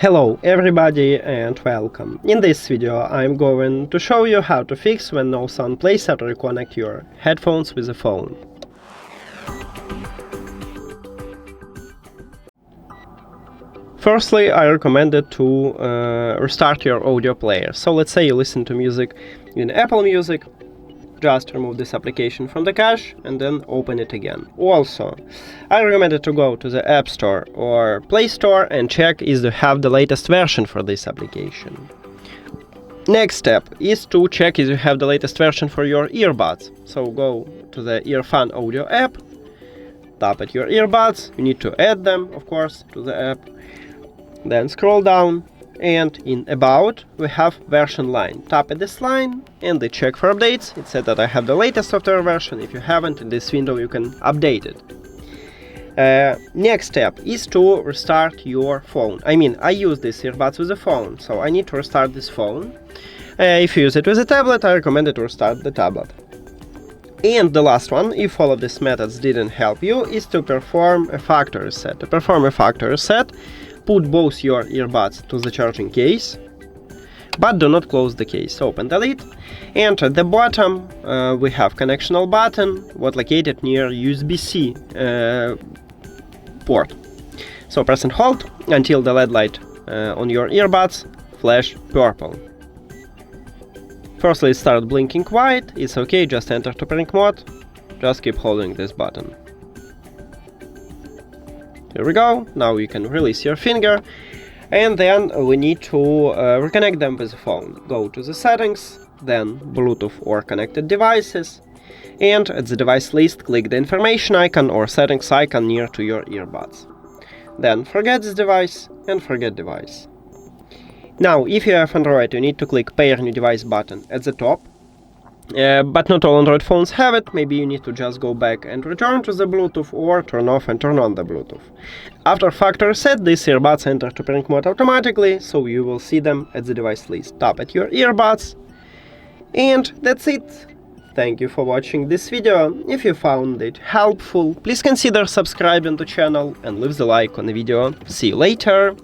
Hello everybody and welcome. In this video I'm going to show you how to fix when no sound plays or reconnect your headphones with the phone. Firstly, I recommend it to restart your audio player. So let's say you listen to music in Apple Music. Just remove this application from the cache and then open it again. Also, I recommend it to go to the App Store or Play Store and check if you have the latest version for this application. Next step is to check if you have the latest version for your earbuds. So go to the Earfun Audio app, tap at your earbuds, you need to add them, of course, to the app. Then scroll down and in About we have version line. Tap at this line and they check for updates. It said that I have the latest software version. If you haven't, in this window you can update it. Next step is to restart your phone. I use these earbuds with the phone, so I need to restart this phone. If you use it with a tablet, I recommend it to restart the tablet. And the last one, if all of these methods didn't help you, is to perform a factory reset. To perform a factory reset, put both your earbuds to the charging case, but do not close the case. Open the lid, and at the bottom we have connectional button, what located near USB-C port. So press and hold until the LED light on your earbuds flash purple. Firstly, it starts blinking white. It's okay, just enter to panic mode. Just keep holding this button. Here we go. Now you can release your finger, and then we need to reconnect them with the phone. Go to the settings, then Bluetooth or connected devices, and at the device list click the information icon or settings icon near to your earbuds. Then forget this device and forget device. Now, if you have Android, you need to click Pair New Device button at the top. But not all Android phones have it. Maybe you need to just go back and return to the Bluetooth or turn off and turn on the Bluetooth. After factory reset, these earbuds enter to panic mode automatically, so you will see them at the device list. Tap at your earbuds, and that's it. Thank you for watching this video. If you found it helpful, please consider subscribing to the channel and leave the like on the video. See you later!